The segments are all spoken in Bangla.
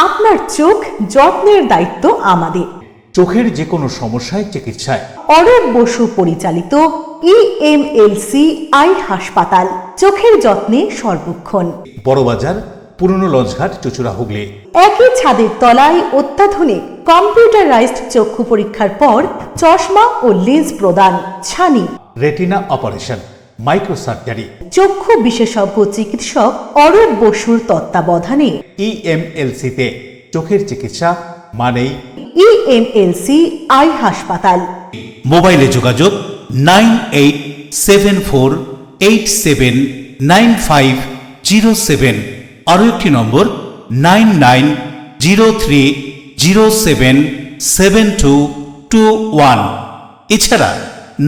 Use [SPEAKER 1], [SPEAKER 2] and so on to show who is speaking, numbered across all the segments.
[SPEAKER 1] আপনার চোখ যত্নের দায়িত্ব আমাদের।
[SPEAKER 2] চোখের যে কোনো সমস্যায় চিকিৎসায়
[SPEAKER 1] অরূপ বসু পরিচালিত EMLC আই হাসপাতাল, চোখের যত্নে সর্বক্ষণ।
[SPEAKER 2] বড়বাজার, পুরনো লঞ্চঘাট, চুঁচুড়া, হুগলি।
[SPEAKER 1] একই ছাদের তলায় অত্যাধুনিক কম্পিউটারাইজড চক্ষু পরীক্ষার পর চশমা ও লেন্স প্রদান, ছানি,
[SPEAKER 2] রেটিনা অপারেশন, মাইক্রো সার্জারি।
[SPEAKER 1] চক্ষু বিশেষজ্ঞ চিকিৎসক অরূপ বসুর তত্ত্বাবধানে
[SPEAKER 2] EMLC-তে চোখের চিকিৎসা মানেই
[SPEAKER 1] EMLC আই হাসপাতাল।
[SPEAKER 3] মোবাইলে যোগাযোগ 9874879507, আরও একটি নম্বর 9903077221, এছাড়া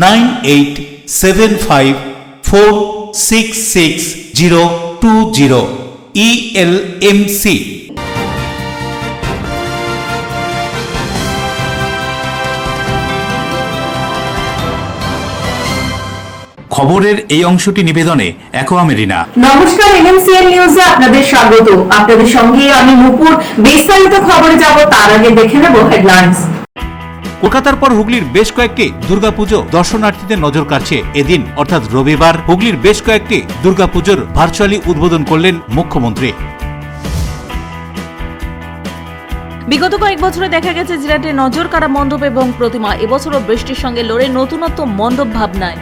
[SPEAKER 3] 9875466020 ELMC। খবরের এই অংশটি নিবেদনে অ্যাকোয়া মেরিনা।
[SPEAKER 4] নমস্কার, NMCN নিউজে আপনাদের স্বাগত। আপনাদের সঙ্গে আমি নুপুর। বিস্তারিত খবরে যাব তার আগে দেখে নেব হেডলাইন্স।
[SPEAKER 3] কলকাতার পর হুগলির বেশ কয়েকটি দুর্গাপুজো দর্শনার্থীদের নজর কাড়ছে। এদিন অর্থাৎ রবিবার হুগলির বেশ কয়েকটি দুর্গাপুজোর ভার্চুয়ালি উদ্বোধন করলেন মুখ্যমন্ত্রী।
[SPEAKER 5] বিগত কয়েক বছরে দেখা গেছে জেলাতে নজর কাড়া মণ্ডপ এবং প্রতিমা এবছরও বৃষ্টির সঙ্গে লড়ে নতুনত্ব মণ্ডপ ভাবনায়।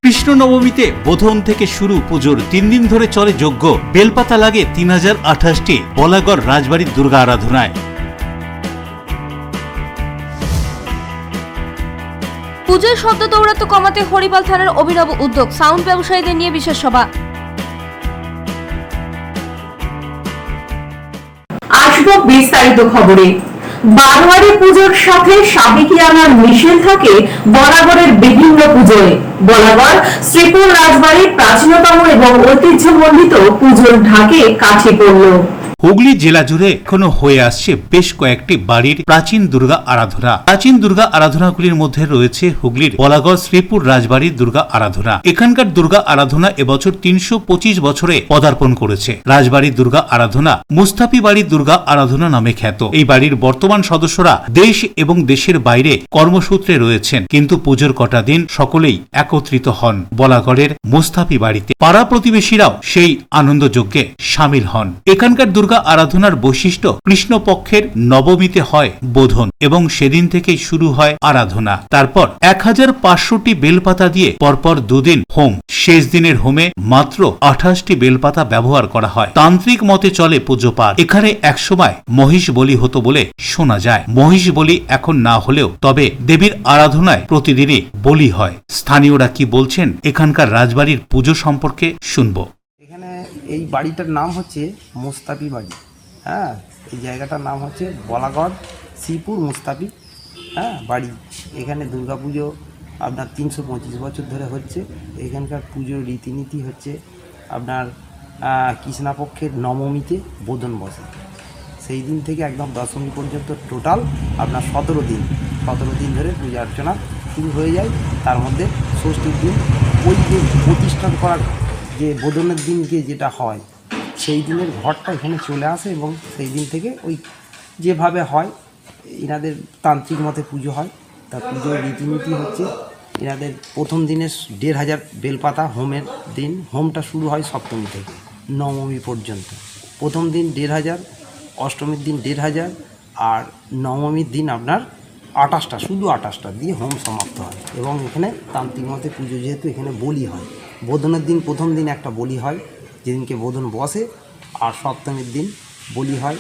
[SPEAKER 3] কৃষ্ণ নবমীতে বোধন থেকে শুরু পুজোর 3 দিন ধরে চলে যজ্ঞ। বেলপাতা লাগে 3028টি বলাগড় রাজবাড়ির দুর্গা আরাধনায়।
[SPEAKER 5] পুজোর শব্দ দৌরাত্ম্য কমাতে হরিপাল থানার অভিনব উদ্যোগ, সাউন্ড ব্যবসায়ীদের নিয়ে বিশেষ সভা।
[SPEAKER 4] আসবো বিস্তারিত খবরে। বারোয়ারি পুজোর সাথে সাবেকিয়ানার মিশেল থাকে বলাগড়ের বিভিন্ন পুজোয়। বলাগড় শ্রীপুর রাজবাড়ির প্রাচীনতম এবং ঐতিহ্যমণ্ডিত পুজোর ঢাকে কাছে পড়ল।
[SPEAKER 3] হুগলি জেলা জুড়ে এখনো হয়ে আসছে বেশ কয়েকটি বাড়ির প্রাচীন দুর্গা আরাধনা। প্রাচীন দুর্গা আরাধনাগুলির মধ্যে রয়েছে হুগলির বলাগড় শ্রীপুর রাজবাড়ির দুর্গা আরাধনা। এখানকার দুর্গা আরাধনা এবছর 325 বছরে পদার্পণ করেছে। রাজবাড়ির দুর্গা আরাধনা মুস্তাফি বাড়ির দুর্গা আরাধনা নামে খ্যাত। এই বাড়ির বর্তমান সদস্যরা দেশ এবং দেশের বাইরে কর্মসূত্রে রয়েছেন, কিন্তু পুজোর কটা দিন সকলেই একত্রিত হন বলাগড়ের মুস্তাফি বাড়িতে। পাড়া প্রতিবেশীরাও সেই আনন্দযজ্ঞে সামিল হন। এখানকার দুর্গা আরাধনার বৈশিষ্ট্য কৃষ্ণপক্ষের নবমীতে হয় বোধন এবং সেদিন থেকেই শুরু হয় আরাধনা। তারপর 1500টি বেলপাতা দিয়ে পরপর 2 দিন হোম। শেষ দিনের হোমে মাত্র 28টি বেলপাতা ব্যবহার করা হয়। তান্ত্রিক মতে চলে পুজো পাঠ। এখানে একসময় মহিষ বলি হতো বলে শোনা যায়। মহিষ বলি এখন না হলেও তবে দেবীর আরাধনায় প্রতিদিনই বলি হয়। স্থানীয়রা কি বলছেন এখানকার রাজবাড়ির পুজো সম্পর্কে শুনবো।
[SPEAKER 6] এই বাড়িটার নাম হচ্ছে মুস্তাফি বাড়ি। হ্যাঁ, এই জায়গাটার নাম হচ্ছে বলাগড় শ্রীপুর মুস্তাফি বাড়ি। এখানে দুর্গাপুজো আপনার 325 বছর ধরে হচ্ছে। এখানকার পুজোর রীতিনীতি হচ্ছে আপনার কৃষ্ণপক্ষের নবমীতে বোধন বসে। সেই দিন থেকে একদম দশমী পর্যন্ত টোটাল আপনার 17 দিন ধরে পূজা অর্চনা শুরু হয়ে যায়। তার মধ্যে ষষ্ঠীর দিন ওই যে প্রতিষ্ঠান করার যে বোধনের দিনকে যেটা হয় সেই দিনের ঘরটা এখানে চলে আসে এবং সেই দিন থেকে ওই যেভাবে হয় এনাদের তান্ত্রিক মতে পুজো হয়। তা পুজোর রীতিনীতি হচ্ছে এনাদের প্রথম দিনের 1500 বেলপাতা হোমের দিন। হোমটা শুরু হয় সপ্তমী থেকে নবমী পর্যন্ত। প্রথম দিন 1500, অষ্টমীর দিন 1500, আর নবমীর দিন আপনার 28টা, শুধু 28টা দিয়ে হোম সমাপ্ত হয়। এবং এখানে তান্ত্রিক মতে পুজো যেহেতু এখানে বলি হয়। বোধনের দিন প্রথম দিন একটা বলি হয় যেদিনকে বোধন বসে, আর সপ্তমীর দিন বলি হয়,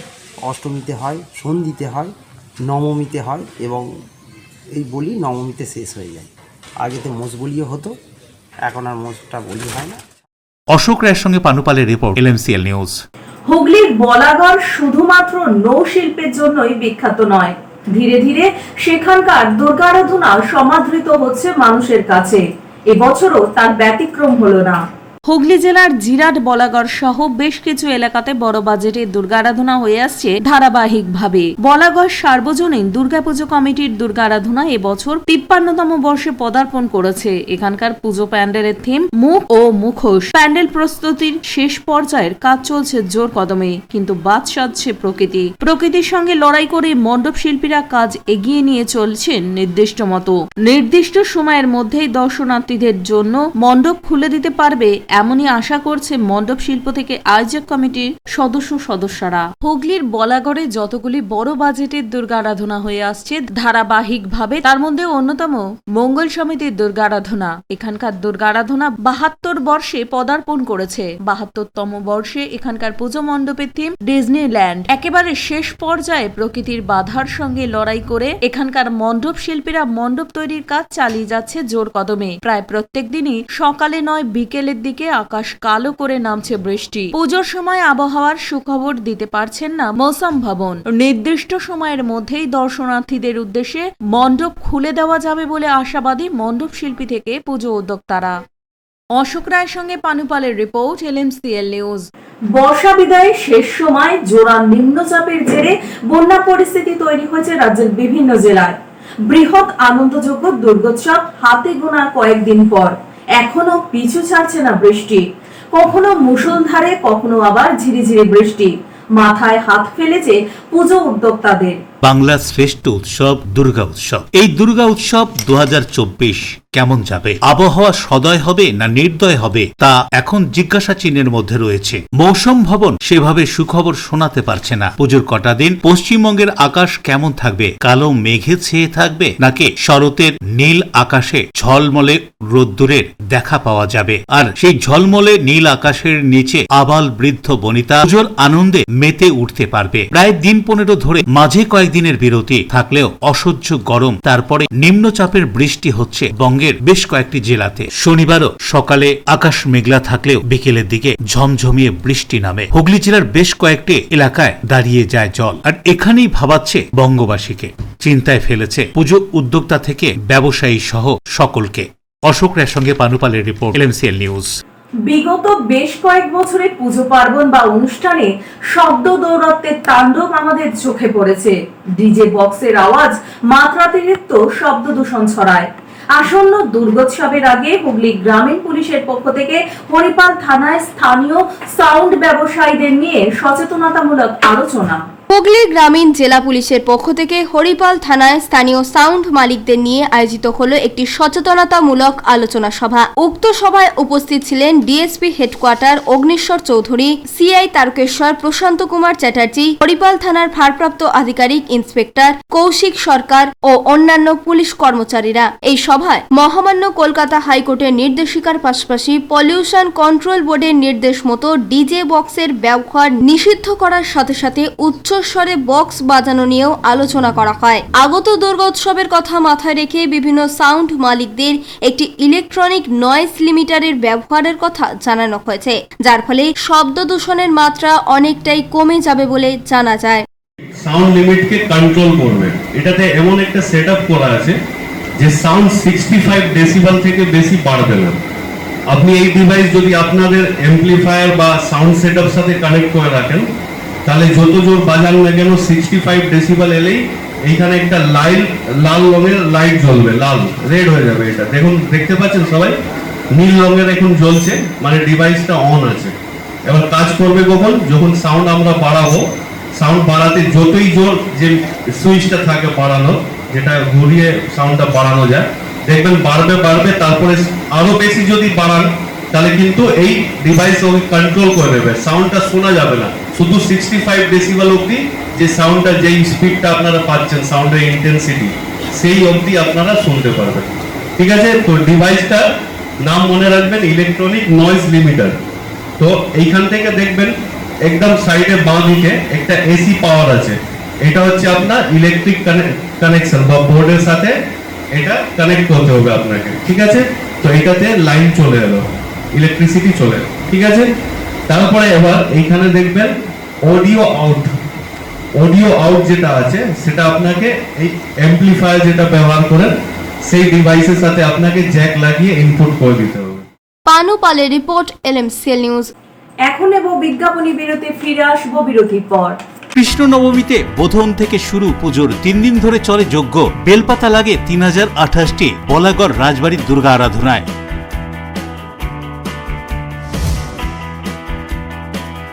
[SPEAKER 6] অষ্টমীতে হয়, সন্ধিতে হয়, নবমীতে হয় এবং এই বলি নবমীতে শেষ হয়ে যায়। আগেতে মোষ বলিও হতো, এখন আর মোষটা বলি হয় না।
[SPEAKER 3] অশোক রায়ের সঙ্গে পানুপালের রিপোর্ট, LMCL নিউজ।
[SPEAKER 4] হুগলির বলাগড় শুধুমাত্র নৌশিল্পের জন্যই বিখ্যাত নয়, ধীরে ধীরে সেখানকার দুর্গারাধনা সমাদৃত হচ্ছে মানুষের কাছে। এবছরও তার ব্যতিক্রম হলো না।
[SPEAKER 5] হুগলি জেলার জিরাট বলাগড় সহ বেশ কিছু এলাকাতে বড় বাজেটের দুর্গা আরাধনা হয়ে আসছে ধারাবাহিকভাবে। বলাগড় সার্বজনীন দুর্গাপুজো কমিটির দুর্গা আরাধনা এবছর ৫৩তম বর্ষে পদার্পণ করেছে। এখানকার পুজো প্যান্ডেলের থিম মুখ ও মুখোশ। প্যান্ডেল প্রস্তুতির শেষ পর্যায়ের কাজ চলছে জোর কদমে, কিন্তু বাদ সাধছে প্রকৃতির সঙ্গে লড়াই করে মণ্ডপ শিল্পীরা কাজ এগিয়ে নিয়ে চলছেন নির্দিষ্ট মতো। নির্দিষ্ট সময়ের মধ্যেই দর্শনার্থীদের জন্য মণ্ডপ খুলে দিতে পারবে এমনই আশা করছে মণ্ডপ শিল্প থেকে আয়োজক কমিটির সদস্যরা। হুগলির বলাগড়ে যতগুলি বড় বাজেটের দুর্গা আরাধনা হয়ে আসছে ধারাবাহিকভাবে, তার মধ্যে অন্যতম মঙ্গল সমিতির দুর্গা আরাধনা। এখানকার দুর্গা আরাধনা ৭২ বর্ষে পদার্পণ করেছে। ৭২তম বর্ষে এখানকার পুজো মণ্ডপের থিম ডিজনিল্যান্ড। একেবারে শেষ পর্যায়ে প্রকৃতির বাধার সঙ্গে লড়াই করে এখানকার মণ্ডপ শিল্পীরা মণ্ডপ তৈরির কাজ চালিয়ে যাচ্ছে জোর কদমে। প্রায় প্রত্যেক দিনই সকালে নয় বিকেলের দিকে আকাশ কালো করে নামছে বৃষ্টি। পুজোর সময় আবহাওয়ার সুখবর দিতে পারছেন না মৌসম ভবন। নির্দিষ্ট সময়ের মধ্যেই দর্শনার্থীদের উদ্দেশ্যে মণ্ডপ খুলে দেওয়া যাবে বলে আশাবাদী মণ্ডপ শিল্পী থেকে পুজো উদ্যোক্তারা। অশোক রায়ের সঙ্গে পানুপালের রিপোর্ট, LMCL নিউজ।
[SPEAKER 4] বর্ষা বিদায়ের শেষ সময় জোড়া নিম্নচাপের জেরে বন্যা পরিস্থিতি তৈরি হয়েছে রাজ্যের বিভিন্ন জেলায়। বৃহৎ আনন্দযোগ্য দুর্গোৎসব হাতে গোনা কয়েকদিন পর এখনো পিছু ছাড়ছে না বৃষ্টি। কখনো মুষলধারে, কখনো আবার ঝিরিঝিরি বৃষ্টি মাথায় হাত ফেলেছে পুজো উদ্যোক্তাদের।
[SPEAKER 3] বাংলার শ্রেষ্ঠ উৎসব দুর্গা উৎসব। এই দুর্গা উৎসব 2024 কেমন যাবে? আবহাওয়া সদয় হবে না নির্দয় হবে তা এখন জিজ্ঞাসা চিহ্নের মধ্যে রয়েছে। মৌসুম ভবন সেভাবে সুখবর শোনাতে পারছে না। পুজোর কটা দিন পশ্চিমবঙ্গের আকাশ কেমন থাকবে? কালো মেঘে ছেয়ে থাকবে নাকি শরতের নীল আকাশে ঝলমলে রোদ্দুরের দেখা পাওয়া যাবে? আর সেই ঝলমলে নীল আকাশের নিচে আবাল বৃদ্ধ বনিতা পুজোর আনন্দে মেতে উঠতে পারবে। প্রায় দিন 15 ধরে মাঝে কয়েকদিনের বিরতি থাকলেও অসহ্য গরম, তারপরে নিম্নচাপের বৃষ্টি হচ্ছে বঙ্গের বেশ কয়েকটি জেলাতে। শনিবারও সকালে আকাশ মেঘলা থাকলেও বিকেলের দিকে ঝমঝমিয়ে বৃষ্টি নামে। হুগলি জেলার বেশ কয়েকটি এলাকায় দাঁড়িয়ে যায় জল। আর এখানেই ভাবাচ্ছে বঙ্গবাসীকে, চিন্তায় ফেলেছে পুজো উদ্যোক্তা থেকে ব্যবসায়ী সহ সকলকে। অশোক রায়ের সঙ্গে পানুপালের রিপোর্ট, LMCL নিউজ।
[SPEAKER 4] বিগত বেশ কয়েক বছরে পুজো পার্বণ বা অনুষ্ঠানে শব্দ দৌরাত্ম্যের তাণ্ডব আমাদের চোখে পড়েছে। ডিজে বক্সের আওয়াজ মাত্রাতিরিক্ত শব্দ দূষণ ছড়ায়। আসন্ন দুর্গোৎসবের আগে হুগলি গ্রামীণ পুলিশের পক্ষ থেকে হরিপাল থানায় স্থানীয় সাউন্ড ব্যবসায়ীদের নিয়ে সচেতনতামূলক আলোচনা।
[SPEAKER 7] হুগলি গ্রামীণ জেলা পুলিশের পক্ষ থেকে হরিপাল থানায় স্থানীয় সাউন্ড মালিকদের নিয়ে আয়োজিত হলো একটি সচেতনতামূলক আলোচনা সভা। উক্ত সভায় উপস্থিত ছিলেন DSP headquarter Agnishwar Chowdhury, CI Tarakeswar, Prashanta Kumar Chatterjee, Haripal থানার ভারপ্রাপ্ত আধিকারিক ইন্সপেক্টর কৌশিক সরকার ও অন্যান্য পুলিশ কর্মচারীরা। এই সভায় মহামান্য কলকাতা হাইকোর্টের নির্দেশিকার পাশাপাশি পলিউশন কন্ট্রোল বোর্ডের নির্দেশ মতো ডিজে বক্সের ব্যবহার নিষিদ্ধ করার সাথে সাথে উচ্চস্বরে বক্স বাজানো নিয়েও আলোচনা করা হয়। আগত দুর্গোৎসবের কথা মাথায় রেখে বিভিন্ন সাউন্ড মালিকদের একটি ইলেকট্রনিক নয়েজ লিমিটারের ব্যবহারের কথা জানানো হয়েছে, যার ফলে শব্দ দূষণের মাত্রা অনেকটাই কমে যাবে বলে জানা যায়।
[SPEAKER 8] সাউন্ড লিমিটকে কন্ট্রোল করবে, এটাতে এমন একটা সেটআপ করা আছে যে সাউন্ড 65 ডেসিবেল থেকে বেশি বাড়বে না। আপনি এই ডিভাইস যদি আপনাদের অ্যাম্পলিফায়ার বা সাউন্ড সেটআপ সাথে কানেক্ট করে রাখেন, তাহলে যত জোর বাজান না কেন 65 ডেসিবেল এলেই এইখানে একটা লাল রঙের লাইট জ্বলবে, লাল রেড হয়ে যাবে। এটা দেখুন, দেখতে পাচ্ছেন সবাই, নীল রঙের এখন জ্বলছে, মানে ডিভাইসটা অন আছে। এবার কাজ করবে কখন? যখন সাউন্ড আমরা বাড়াবো, সাউন্ড বাড়াতে যতই জোর যে সুইচটা থাকে বাড়ানো, যেটা ঘুরিয়ে সাউন্ডটা বাড়ানো যায়, দেখবেন বাড়বে, তারপরে আরো বেশি যদি বাড়ান তাহলে কিন্তু এই ডিভাইস ওকে কন্ট্রোল করে দেবে, সাউন্ডটা শোনা যাবে না। শুধু 65 ডেসিবেল অবধি যে সাউন্ডটা, যেই স্পিডটা আপনারা পাচ্ছেন, সাউন্ডের ইন্টেন্সিটি, সেই অবধি আপনারা শুনতে পারবেন। ঠিক আছে? তো ডিভাইসটার নাম মনে রাখবেন, ইলেকট্রনিক নয়েজ লিমিটার। তো এইখান থেকে দেখবেন একদম সাইডে বাঁ দিকে একটা এসি পাওয়ার আছে। এটা হচ্ছে আপনার ইলেকট্রিক কানেকশন বা বোর্ডের সাথে এটা কানেক্ট করতে হবে আপনাকে। ঠিক আছে? তো এটাতে লাইন চলে এলো, ইলেকট্রিসিটি চলে এলো। ঠিক আছে? তারপরে এবার এইখানে দেখবেন অডিও আউট যেটা আছে, সেটা আপনাকে এই অ্যাম্পলিফায়ার যেটা ব্যবহার করেন সেই ডিভাইসের সাথে আপনাকে জ্যাক লাগিয়ে ইনপুট করে দিতে হবে।
[SPEAKER 7] পানু পালের রিপোর্ট, LMCL নিউজ।
[SPEAKER 4] এখন নেব বিজ্ঞাপনী বিরতি, ফিরে আসবো বিরতির পর।
[SPEAKER 3] কৃষ্ণ নবমীতে বোধন থেকে শুরু পুজোর 3 দিন ধরে চলে যজ্ঞ। বেলপাতা লাগে 3028টি বলাগড় রাজবাড়ির দুর্গা আরাধনায়।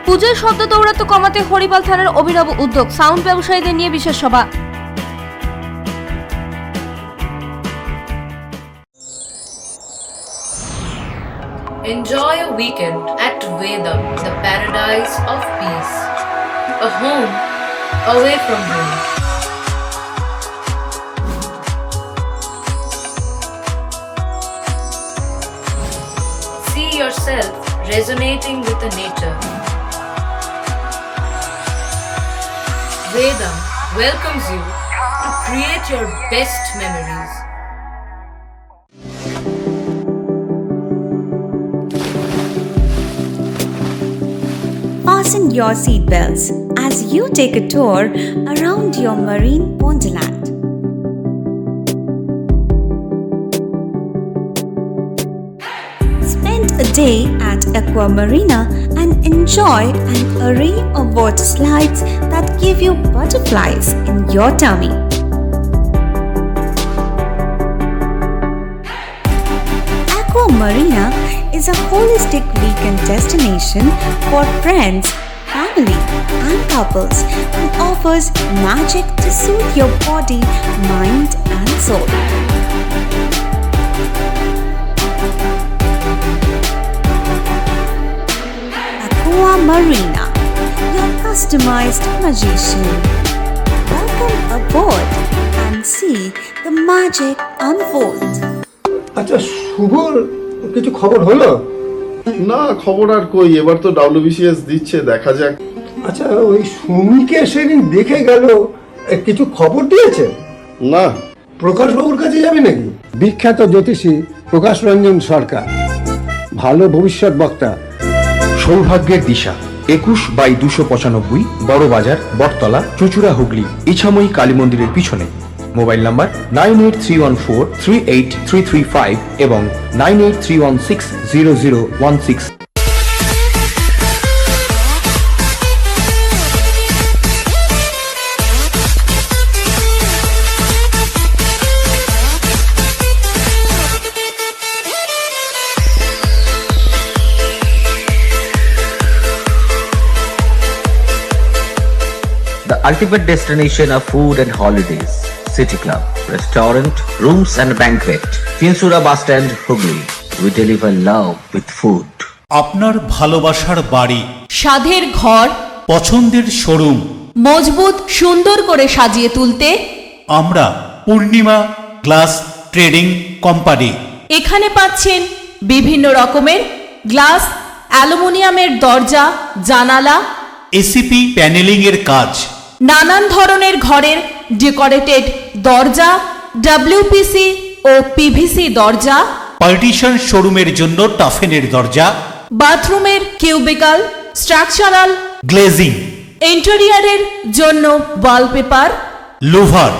[SPEAKER 7] পুজোর শব্দ দৌরাত্ম্য কমাতে হরিপাল থানার অভিনব উদ্যোগ, সাউন্ড ব্যবসায়ীদের নিয়ে বিশেষ সভা।
[SPEAKER 9] Enjoy a weekend at Vedam, the paradise of peace. A home away from home. See yourself resonating with the nature. Vedam welcomes you to create your best memories.
[SPEAKER 10] Fasten your seatbelts as you take a tour around your marine wonderland. Spend a day at Aqua Marina and enjoy an array of water slides that give you butterflies in your tummy. Aqua Marina is a holistic weekend destination for friends, family, and couples and offers magic to soothe your body, mind, and soul. Aqua Marina, your customized magician. Welcome aboard and see the magic unfold.
[SPEAKER 11] আচ্ছা, শুভর কিছু খবর হলো?
[SPEAKER 12] না, খবর আর কই, এবার তো WBCS দিচ্ছে, দেখা যাক।
[SPEAKER 11] আচ্ছা, ওই সুমিকে সেদিন দেখে গেল, কিছু খবর দিয়েছে?
[SPEAKER 12] না।
[SPEAKER 11] প্রকাশ বাবুর কাছে যাবে নাকি? বিখ্যাত জ্যোতিষী প্রকাশ রঞ্জন সরকার, ভালো ভবিষ্যৎ বক্তা।
[SPEAKER 13] সৌভাগ্যের দিশা, 21/295 বড় বাজার, বটতলা, চুচুড়া, হুগলি, ইছাময়ী কালী মন্দিরের পিছনে। মোবাইল নাম্বার 9831438335 এবং 9831600016।
[SPEAKER 14] The ultimate destination of food and holidays. City Club, restaurant, rooms and banquet. Finsura Bus Stand, Hugli. We deliver love with food.
[SPEAKER 3] আপনার ভালোবাসার বাড়ি,
[SPEAKER 5] স্বাদের ঘর,
[SPEAKER 3] পছন্দের শোরুম,
[SPEAKER 5] মজবুত সুন্দর করে সাজিয়ে তুলতে
[SPEAKER 3] আমরা পূর্ণিমা গ্লাস ট্রেডিং কোম্পানি।
[SPEAKER 5] এখানে পাচ্ছেন বিভিন্ন রকমের গ্লাস, অ্যালুমিনিয়ামের দরজা, জানালা,
[SPEAKER 3] এসিপি প্যানেলিং এর কাজ,
[SPEAKER 5] নানান ধরনের ঘরের ডেকোরেটেড দরজা, WPC ও PVC দরজা,
[SPEAKER 3] পার্টিশন শোরুমের জন্য টাফেনের দরজা,
[SPEAKER 5] বাথরুমের কিউবিকাল, স্ট্রাকচারাল
[SPEAKER 3] গ্লেজিং,
[SPEAKER 5] ইন্টেরিয়রের জন্য wallpaper,
[SPEAKER 3] louver,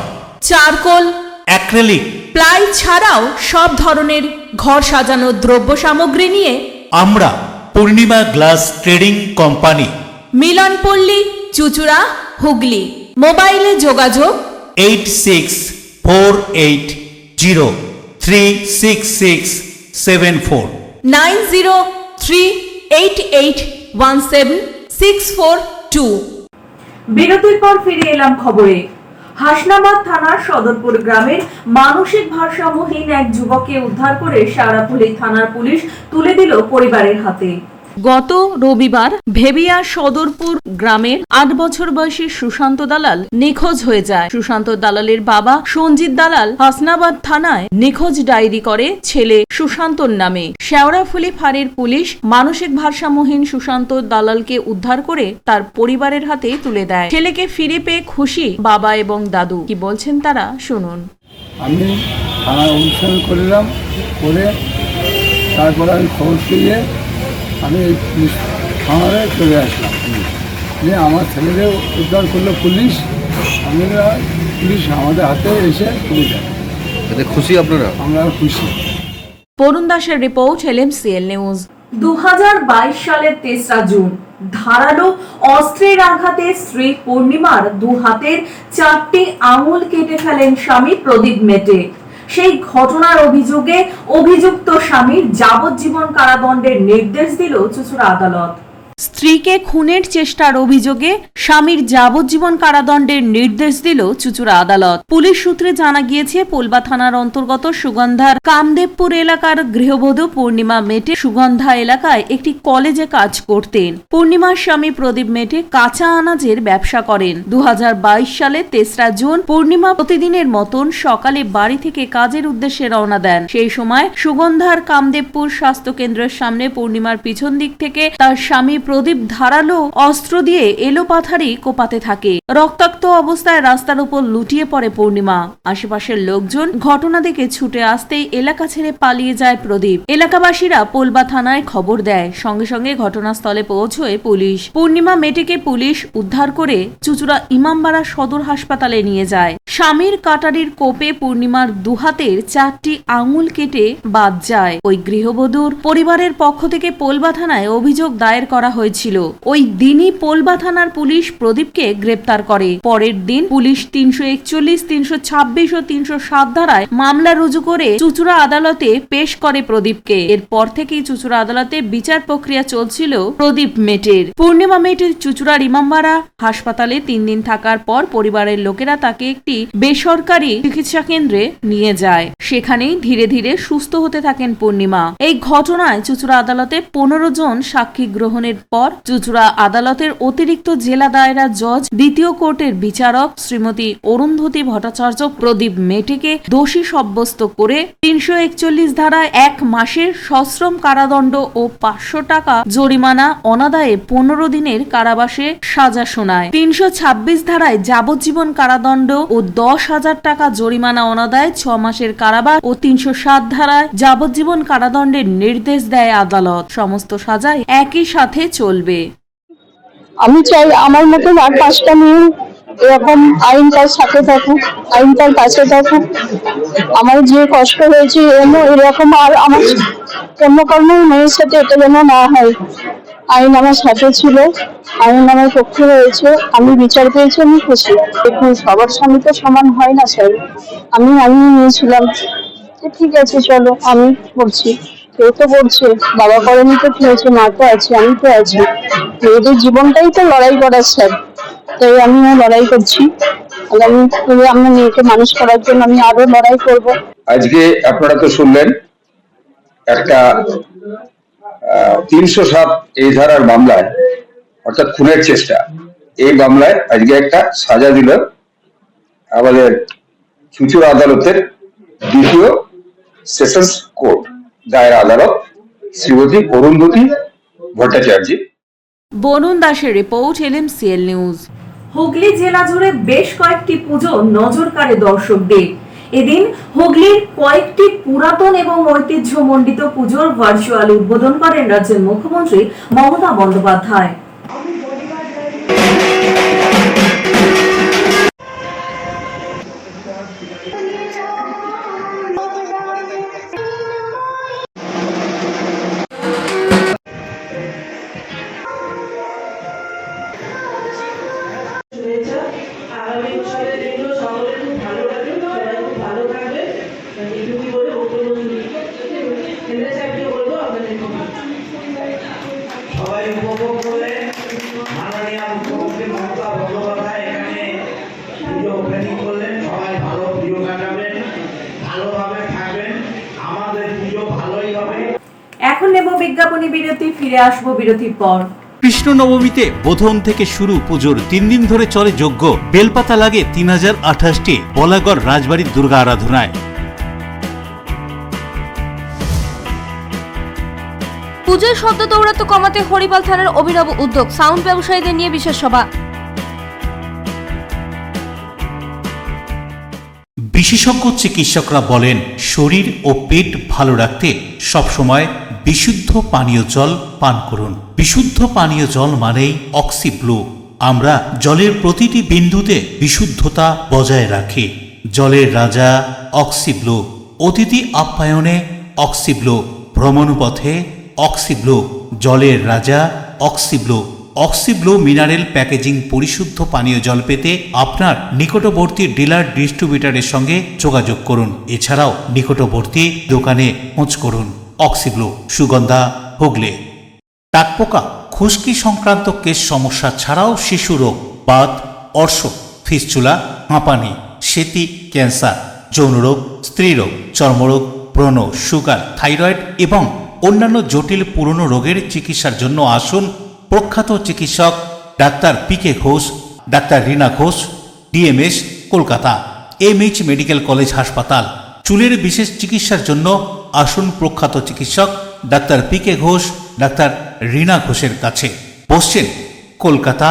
[SPEAKER 5] charcoal,
[SPEAKER 3] acrylic,
[SPEAKER 5] ply ছাড়াও সব ধরনের ঘর সাজানোর দ্রব্য সামগ্রী নিয়ে
[SPEAKER 3] আমরা Purnima glass trading company,
[SPEAKER 5] Milanpalli, Chuchura, Hooghly. মোবাইলে যোগাযোগ
[SPEAKER 3] 8648036674,
[SPEAKER 5] 9038817642।
[SPEAKER 4] বিরতির পর ফিরে এলাম খবরে। হাসনাবাদ থানার সদরপুর গ্রামের মানসিক ভারসাম্যহীন এক যুবককে উদ্ধার করে সারাপুলি থানার পুলিশ তুলে দিল পরিবারের হাতে।
[SPEAKER 5] গত রবিবার ভেবিয়া সদরপুর গ্রামের 8 বছর বয়সী সুশান্ত দালাল নিখোঁজ হয়ে যায়। সুশান্ত দালালের বাবা সঞ্জিত দালাল হাসনাবাদ থানায় নিখোঁজ ডায়েরি করে ছেলে সুশান্তর নামে। শেওড়াফুলি ফাঁড়ির পুলিশ মানসিক ভারসাম্যহীন সুশান্ত দালালকে উদ্ধার করে তার পরিবারের হাতে তুলে দেয়। ছেলেকে ফিরে পেয়ে খুশি বাবা এবং দাদু। কি বলছেন তারা শুনুন।
[SPEAKER 11] আমি থানায় অনুষ্ঠান করলাম, করে তারপর আমি খবর পেয়ে আমি থানায় চলে আসলাম। যে আমার ছেলেদের উদ্ধার করলো পুলিশ, পুলিশ আমাদের হাতে এসে তুলে দেয়।
[SPEAKER 12] খুশি আপনারা?
[SPEAKER 11] আমরা খুশি।
[SPEAKER 5] বরুণ দাসের রিপোর্ট, LMCL নিউজ। 2022 সালের 3রা জুন ধারালো অস্ত্রের আঘাতে স্ত্রী পূর্ণিমার 2 হাতের 4টি আঙুল কেটে ফেলেন স্বামী প্রদীপ মেটে। সেই ঘটনার অভিযোগে অভিযুক্ত স্বামীর যাবজ্জীবন কারাদণ্ডের নির্দেশ দিল চুঁচুড়া আদালত। স্ত্রীকে খুনের চেষ্টার অভিযোগে স্বামীর যাবজ্জীবন কারাদণ্ডের নির্দেশ দিল চুঁচুড়া আদালত। পুলিশ সূত্রে জানা গিয়েছে, পোলবা থানার অন্তর্গত সুগন্ধার কামদেবপুর এলাকার গৃহবধূ পূর্ণিমা মেটে সুগন্ধা এলাকায় একটি কলেজে কাজ করতেন। পূর্ণিমার স্বামী প্রদীপ মেটে কাঁচা আনাজের ব্যবসা করেন। 2022 সালে 3রা জুন পূর্ণিমা প্রতিদিনের মতন সকালে বাড়ি থেকে কাজের উদ্দেশ্যে রওনা দেন। সেই সময় সুগন্ধার কামদেবপুর স্বাস্থ্য কেন্দ্রের সামনে পূর্ণিমার পিছন দিক থেকে তার স্বামী প্রদীপ ধারালো অস্ত্র দিয়ে এলোপাথারি কোপাতে থাকে। রক্তাক্ত অবস্থায় রাস্তার উপর লুটিয়ে পড়ে পূর্ণিমা। আশেপাশের লোকজন ঘটনা দেখে ছুটে আসতেই এলাকা ছেড়ে পালিয়ে যায় প্রদীপ। এলাকাবাসীরা পোলবা থানায় খবর দেয়। সঙ্গে সঙ্গে ঘটনাস্থলে পৌঁছয় পুলিশ। পূর্ণিমা মেটেকে পুলিশ উদ্ধার করে চুঁচুড়া ইমামবাড়া সদর হাসপাতালে নিয়ে যায়। স্বামীর কাটারির কোপে পূর্ণিমার 2 হাতের 4টি আঙুল কেটে বাদ যায়। ওই গৃহবধূর পরিবারের পক্ষ থেকে পোলবা থানায় অভিযোগ দায়ের করা হয়েছিল। ওই দিনই পোলবা থানার পুলিশ প্রদীপকে গ্রেপ্তার করে। পরের দিন পুলিশ 341, 326 ও 307 ধারায় মামলা রুজু করে চুঁচুড়া আদালতে পেশ করে প্রদীপকে। এরপর থেকেই চুঁচুড়া আদালতে বিচার প্রক্রিয়া চলছিল প্রদীপ মেটের। পূর্ণিমা মেটের চুঁচুড়ার ইমামবাড়া হাসপাতালে 3 দিন থাকার পর পরিবারের লোকেরা তাকে একটি বেসরকারি চিকিৎসা কেন্দ্রে নিয়ে যায়। সেখানেই ধীরে ধীরে সুস্থ হতে থাকেন পূর্ণিমা। এই ঘটনায় চুঁচুড়া আদালতে 15 জন সাক্ষী গ্রহণের পর চুঁচুড়া আদালতের অতিরিক্ত জেলা দায়রা জজ দ্বিতীয় কোর্টের বিচারক শ্রীমতী অরুন্ধতী ভট্টাচার্য প্রদীপ মেটেকে দোষী সাব্যস্ত করে 341 ধারায় 1 মাসের সশ্রম কারাদণ্ড ও 500 টাকা জরিমানা অনাদায়ে 15 দিনের কারাবাসে সাজা শোনায়। 326 ধারায় যাবজ্জীবন কারাদণ্ড ও 10,000 টাকা জরিমানা অনাদায়ে 6 মাসের কারাবাস ও 307 ধারায় যাবজ্জীবন কারাদণ্ডের নির্দেশ দেয় আদালত। সমস্ত সাজায় একই সাথে চলবে।
[SPEAKER 15] আমি চাই আমার মতন আর 5টা মেয়ে এরকম আইনটার সাথে থাকুক, আইনটার কাছে থাকুক। আমার যে কষ্ট হয়েছে এরকম আর আমার অন্য কোনো মেয়ের সাথে এটা যেন না হয়। আইন আমার সাথে ছিল, আইন আমার পক্ষে রয়েছে, আমি বিচার পেয়েছি, আমি খুশি। দেখুন, সবার স্বামী তো সমান হয় না স্যার। আমি নিয়েছিলাম, ঠিক আছে চলো আমি করছি। কেউ তো করছে, বাবা করেনি তো কি হয়েছে, মা তো আছে, আমি তো আছি। মেয়েদের জীবনটাই তো লড়াই করার স্যার, তাই আমিও লড়াই করছি। আমি আমার মেয়েকে মানুষ করার জন্য আমি আরো লড়াই করব।
[SPEAKER 16] আজকে আপনারা তো শুনলেন একটা 307 এই ধারার মামলায়, অর্থাৎ খুনের চেষ্টা, এই মামলায় আজকে একটা সাজা দিল আমাদের চুঁচুড়া আদালতের দ্বিতীয় সেশনস কোর্ট দায়রা আদালত শ্রীমতী অরুন্ধতী ভট্টাচার্য।
[SPEAKER 5] বরুণ দাসের রিপোর্ট, LMCL নিউজ। হুগলি জেলা জুড়ে বেশ কয়েকটি পুজো নজর কাড়ে দর্শকদের। এদিন হুগলির কয়েকটি পুরাতন এবং ঐতিহ্যমণ্ডিত পুজোর ভার্চুয়াল উদ্বোধন করেন রাজ্যের মুখ্যমন্ত্রী মমতা বন্দ্যোপাধ্যায়। এখন নেব বিজ্ঞাপনী বিরতি, ফিরে আসবো বিরতির পর।
[SPEAKER 3] কৃষ্ণ নবমীতে বোধন থেকে শুরু পুজোর 3 দিন ধরে চলে যজ্ঞ। বেলপাতা লাগে 3028টি বলাগড় রাজবাড়ির দুর্গা আরাধনায়।
[SPEAKER 7] পুজোর শব্দ দৌরাত্ম কমাতে হরিপাল থানার অভিনব উদ্যোগ, সাউন্ড ব্যবসায়ীদের নিয়ে বিশেষ সভা।
[SPEAKER 3] বিশেষজ্ঞ চিকিৎসকরা বলেন, শরীর ও পেট ভালো রাখতে সবসময় বিশুদ্ধ পানীয় জল পান করুন। বিশুদ্ধ পানীয় জল মানেই অক্সিব্লু। আমরা জলের প্রতিটি বিন্দুতে বিশুদ্ধতা বজায় রাখি। জলের রাজা অক্সিব্লু অতিথি আপ্যায়নে অক্সিব্লো, ভ্রমণপথে অক্সিব্লো, জলের রাজা অক্সিব্লো। অক্সিব্লো মিনারেল প্যাকেজিং পরিশুদ্ধ পানীয় জল পেতে আপনার নিকটবর্তী ডিলার ডিস্ট্রিবিউটরের সঙ্গে যোগাযোগ করুন। এছাড়াও নিকটবর্তী দোকানে খোঁজ করুন। অক্সিব্লো, সুগন্ধা, হুগলি। টাকপোকা, খুশকি সংক্রান্ত কেশ সমস্যা ছাড়াও শিশু রোগ, বাত, অর্শ, ফিস্চুলা, হাঁপানি, সেতি, ক্যান্সার, যৌনরোগ, স্ত্রীরোগ, চর্মরোগ, ব্রণ, সুগার, থাইরয়েড এবং অন্যান্য জটিল পুরনো রোগের চিকিৎসার জন্য আসুন প্রখ্যাত চিকিৎসক doctor PK. Ghosh, doctor Rina Ghosh, DMS, Kolkata, MH medical college হাসপাতাল। চুলের বিশেষ চিকিৎসার জন্য আসুন প্রখ্যাত চিকিৎসক doctor PK. Ghosh, doctor Rina ঘোষের কাছে। বসছেন কলকাতা,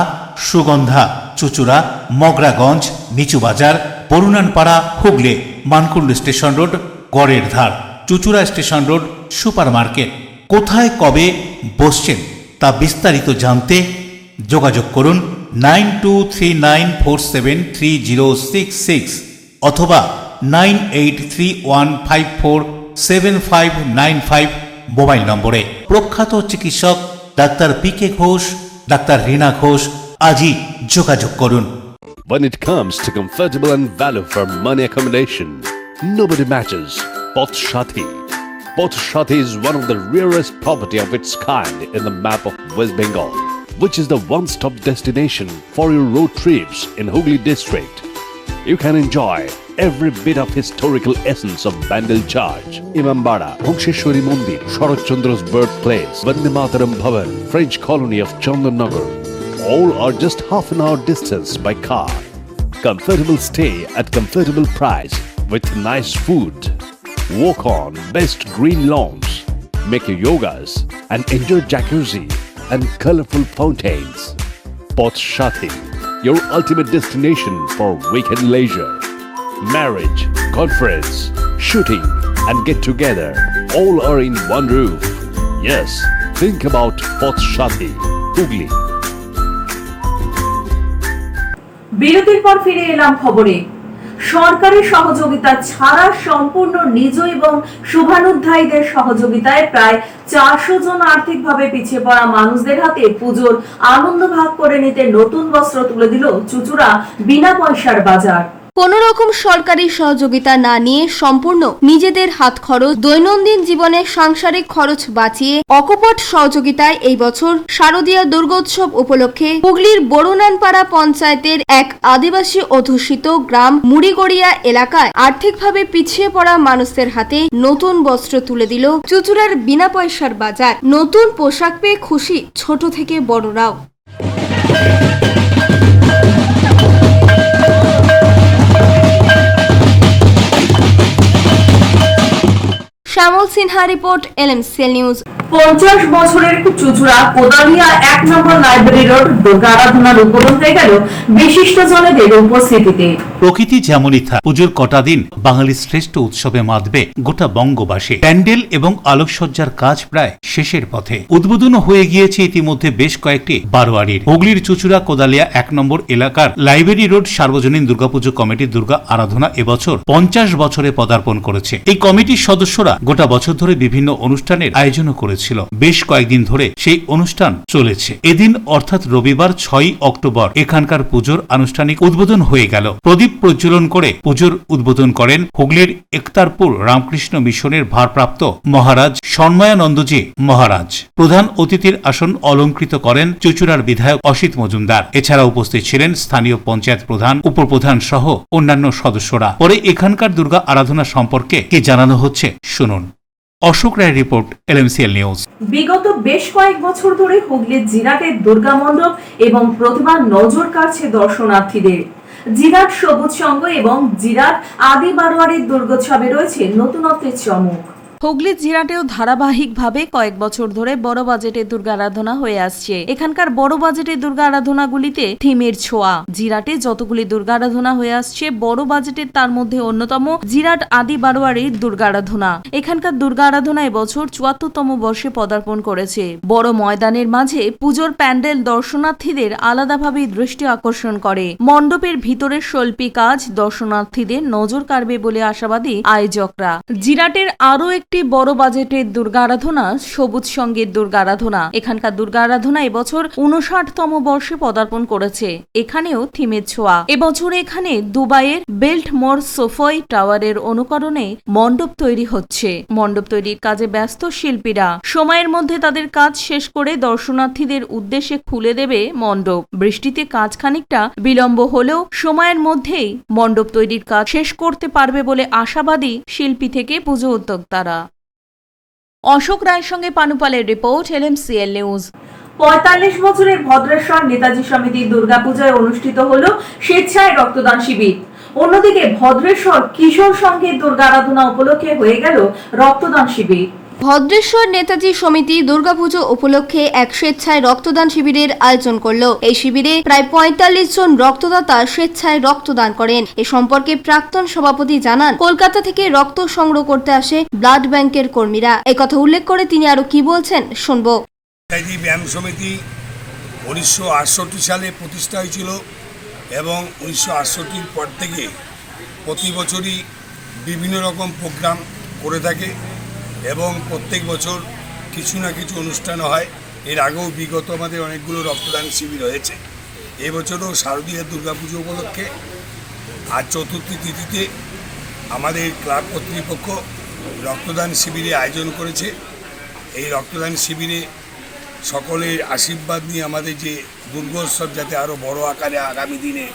[SPEAKER 3] সুগন্ধা, চুচুড়া, মগরাগঞ্জ, নিচু বাজার, বরুণানপাড়া, হুগলি, মানকুণ্ড স্টেশন রোড, গড়ের ধার, Chuchura station road, super market. কোথায় কবে বসছেন তা বিস্তারিত জানতে যোগাযোগ করুন 9239473066 অথবা 9831547595 মোবাইল নম্বরে। প্রখ্যাত চিকিৎসক doctor PK. Ghosh, doctor Rina Ghosh, আজই যোগাযোগ করুন।
[SPEAKER 17] When it comes to comfortable and value for money accommodation, nobody matches Poth Shati. Poth Shati is one of the rarest property of its kind in the map of West Bengal, which is the one-stop destination for your road trips in Hooghly district. You can enjoy every bit of historical essence of Bandel Church, Imambara, Bhongsheshwari Mandir, Sharat Chandra's birthplace, Vande Mataram Bhavan, French colony of Chandannagar. All are just half an hour distance by car. Comfortable stay at comfortable price with nice food. Walk on best green lawns, make your yogas and enjoy jacuzzi and colorful fountains. Poth Shati, your ultimate destination for weekend leisure. Marriage, conference, shooting and get together all are in one roof. Yes, think about Poth Shati, Hooghly.
[SPEAKER 4] বিরতির পর ফিরে এলাম খবরে। সরকারি সহযোগিতা ছাড়া সম্পূর্ণ নিজ এবং শুভানুধ্যায়ীদের সহযোগিতায় প্রায় 400 জন আর্থিকভাবে পিছিয়ে পড়া মানুষদের হাতে পুজোর আনন্দ ভাগ করে নিতে নতুন বস্ত্র তুলে দিল চুচুড়া বিনা পয়সার বাজার।
[SPEAKER 7] কোনো রকম সরকারি সহযোগিতা না নিয়ে সম্পূর্ণ নিজেদের হাত খরচ, দৈনন্দিন জীবনে সাংসারিক খরচ বাঁচিয়ে অকপট সহযোগিতায় এই বছর শারদীয়া দুর্গোৎসব উপলক্ষে হুগলির বরুণানপাড়া পঞ্চায়েতের এক আদিবাসী অধ্যুষিত গ্রাম মুড়িগড়িয়া এলাকায় আর্থিকভাবে পিছিয়ে পড়া মানুষদের হাতে নতুন বস্ত্র তুলে দিল চুচুড়ার বিনা পয়সার বাজার। নতুন পোশাক পেয়ে খুশি ছোট থেকে বড়রাও। শ্যামল সিনহা রিপোর্ট, LMCL নিউজ।
[SPEAKER 4] 50 বছরের চুচুড়া কোদালিয়া 1 নম্বর লাইব্রেরি রোড দুর্গা আরাধনার উদ্বোধন হয়ে গেল বিশিষ্ট জনেদের উপস্থিতিতে।
[SPEAKER 3] প্রকৃতি যেমনই থাক, পুজোর কটা দিন বাঙালির শ্রেষ্ঠ উৎসবে মাতবে গোটা বঙ্গবাসী। প্যান্ডেল এবং আলোকসজ্জার কাজ প্রায় শেষের পথে। উদ্বোধন হয়ে গিয়েছে ইতিমধ্যে বেশ কয়েকটি বারোয়ারির। হুগলির চুচুড়া কোদালিয়া 1 নম্বর এলাকার লাইব্রেরি রোড সার্বজনীন দুর্গাপুজো কমিটির দুর্গা আরাধনা এবছর 50 বছরে পদার্পণ করেছে। এই কমিটির সদস্যরা গোটা বছর ধরে বিভিন্ন অনুষ্ঠানের আয়োজনও করেছিল। বেশ কয়েকদিন ধরে সেই অনুষ্ঠান চলেছে। এদিন অর্থাৎ রবিবার 6 অক্টোবর এখানকার পুজোর আনুষ্ঠানিক উদ্বোধন হয়ে গেল। প্রদীপ প্রজ্বলন করে পুজোর উদ্বোধন করেন হুগলির একতারপুর রামকৃষ্ণ মিশনের ভারপ্রাপ্ত মহারাজ সন্ময়ানন্দজি মহারাজ। প্রধান অতিথির আসন অলঙ্কৃত করেন চুচুড়ার বিধায়ক অসিত মজুমদার। এছাড়া উপস্থিত ছিলেন স্থানীয় পঞ্চায়েত প্রধান, উপপ্রধান সহ অন্যান্য সদস্যরা। পরে এখানকার দুর্গা আরাধনা সম্পর্কে কি জানানো হচ্ছে শুনুন। অশোক রায়ের রিপোর্ট, LMCL নিউজ।
[SPEAKER 4] বিগত বেশ কয়েক বছর ধরে হুগলির জিরাটের দুর্গা মণ্ডপ এবং প্রতিমা নজর কাড়ছে দর্শনার্থীদের। জিরাট সবুজ সংঘ এবং জিরাট আদি বারোয়ারির দুর্গোৎসবে রয়েছে নতুনত্বের চমক।
[SPEAKER 5] হুগলি জিরাটেও ধারাবাহিকভাবে কয়েক বছর ধরে বড় বাজেটের দুর্গা আরাধনা হয়ে আসছে। এখানকার বড় বাজেটের দুর্গা আরাধনাগুলিতে থিমের ছোঁয়া। জিরাটে যতগুলি দুর্গা আরাধনা হয়ে আসছে, বড় বাজেটের তার মধ্যে অন্যতম জিরাট আদি বারোয়ারির দুর্গা আরাধনা। এখানকার দুর্গা আরাধনা এবছর 74তম বর্ষে পদার্পণ করেছে। বড় ময়দানের মাঝে পুজোর প্যান্ডেল দর্শনার্থীদের আলাদাভাবে দৃষ্টি আকর্ষণ করে। মণ্ডপের ভিতরের শৈল্পিক কাজ দর্শনার্থীদের নজর কাড়বে বলে আশাবাদী আয়োজকরা। জিরাটের আরও এক একটি বড় বাজেটের দুর্গা আরাধনা সবুজ সঙ্গীত দুর্গা আরাধনা। এখানকার দুর্গা আরাধনা এবছর 59তম বর্ষে পদার্পণ করেছে। এখানেও থিমের ছোঁয়া। এবছর এখানে দুবাইয়ের বেল্টমোর সোফয় টাওয়ারের অনুকরণে মণ্ডপ তৈরি হচ্ছে। মণ্ডপ তৈরির কাজে ব্যস্ত শিল্পীরা। সময়ের মধ্যে তাদের কাজ শেষ করে দর্শনার্থীদের উদ্দেশ্যে খুলে দেবে মণ্ডপ। বৃষ্টিতে কাজ খানিকটা বিলম্ব হলেও সময়ের মধ্যেই মণ্ডপ তৈরির কাজ শেষ করতে পারবে বলে আশাবাদী শিল্পী থেকে পুজো উদ্যোক্তারা। অশোক রায়ের সঙ্গে পানুপালের রিপোর্ট, LMCL নিউজ।
[SPEAKER 4] 45 বছরের ভদ্রেশ্বর নেতাজি সমিতির দুর্গাপূজায় অনুষ্ঠিত হলো স্বেচ্ছায় রক্তদান শিবির। অন্যদিকে ভদ্রেশ্বর কিশোর সংঘের দুর্গা আরাধনা উপলক্ষে হয়ে গেল রক্তদান শিবির।
[SPEAKER 7] ভদ্রেশ্বর নেতাজি সমিতি দুর্গাপুজো উপলক্ষে এক স্বেচ্ছায় রক্তদান শিবিরের আয়োজন করলো। এই শিবিরে প্রায় 45 জন রক্তদাতা স্বেচ্ছায় রক্তদান করেন। এ সম্পর্কে প্রাক্তন সভাপতি জানান, কলকাতা থেকে রক্ত সংগ্রহ করতে আসে ব্লাড ব্যাংকের কর্মীরা। এই কথা উল্লেখ করে তিনি আরো কি বলছেন শুনবো।
[SPEAKER 18] নেতাজি ব্যায়াম সমিতি 1968 সালে প্রতিষ্ঠা হয়েছিল এবং 1968 পর থেকে প্রতি বছরই বিভিন্ন রকম প্রোগ্রাম করে থাকে এবং প্রত্যেক বছর কিছু না কিছু অনুষ্ঠান হয়। এর আগেও বিগত আমাদের অনেকগুলো রক্তদান শিবির হয়েছে। এবছরও শারদীয় দুর্গাপুজো উপলক্ষে আজ চতুর্থী তিথিতে আমাদের ক্লাব কর্তৃপক্ষ রক্তদান শিবিরে আয়োজন করেছে। এই রক্তদান শিবিরে সকলের আশীর্বাদ নিয়ে আমাদের যে দুর্গোৎসব যাতে আরও বড় আকারে আগামী দিনে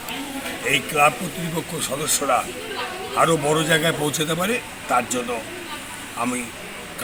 [SPEAKER 18] এই ক্লাব কর্তৃপক্ষ সদস্যরা আরও বড় জায়গায় পৌঁছাতে পারে, তার জন্য আমি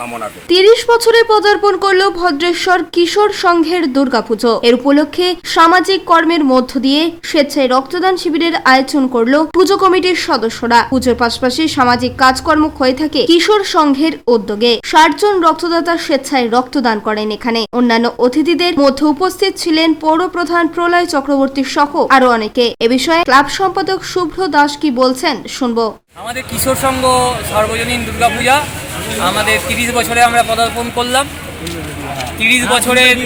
[SPEAKER 18] কামনা করি।
[SPEAKER 7] 30 বছরে পদার্পণ করল ভদ্রেশ্বর কিশোর সংঘের দুর্গাপুজো। এর উপলক্ষে সামাজিক কর্মের মধ্য দিয়ে স্বেচ্ছায় রক্তদান শিবিরের আয়োজন করল পুজো কমিটির সদস্যরা। পুজোর পাশাপাশি সামাজিক কাজকর্ম হয়ে থাকে কিশোর সংঘের উদ্যোগে। 60 জন রক্তদাতা স্বেচ্ছায় রক্তদান করেন। এখানে অন্যান্য অতিথিদের মধ্যে উপস্থিত ছিলেন পৌর প্রধান প্রলয় চক্রবর্তী সহ আরো অনেকে। এ বিষয়ে ক্লাব সম্পাদক শুভ্র দাস কি বলছেন শুনবো।
[SPEAKER 19] আমাদের কিশোর সংঘ সর্বজনীন দুর্গাপূজা আমাদের 30 বছরে আমরা পদার্পণ করলাম। 30 বছরের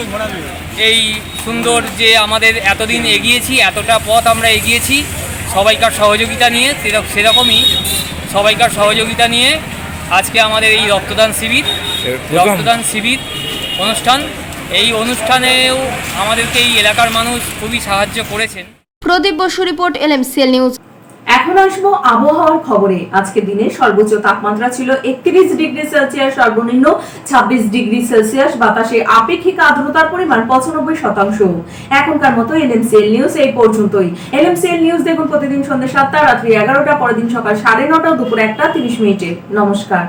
[SPEAKER 19] এই সুন্দর যে আমাদের এতদিন এগিয়েছি, এতটা পথ আমরা এগিয়েছি সবাইকার সহযোগিতা নিয়ে, সেরকমই সবাইকার সহযোগিতা নিয়ে আজকে আমাদের এই রক্তদান শিবির অনুষ্ঠান। এই অনুষ্ঠানেও আমাদেরকে এই এলাকার মানুষ খুবই সাহায্য করেছেন।
[SPEAKER 7] প্রদীপ বসু রিপোর্ট, LMCL নিউজ।
[SPEAKER 4] এখন আসবো আবহাওয়ার খবরে। আজকে দিনে সর্বোচ্চ তাপমাত্রা ছিল 31 ডিগ্রি সেলসিয়াস, সর্বনিম্ন 26 ডিগ্রি সেলসিয়াস। বাতাসে আপেক্ষিক আর্দ্রতার পরিমাণ 95%। এখনকার মতো LMCL নিউজ এই পর্যন্তই। LMCL নিউজ দেখুন প্রতিদিন সন্ধ্যা 7টা, রাত্রি 11টা, পরের দিন সকাল 9:30, দুপুর 1টা 30 মিনিটে। নমস্কার।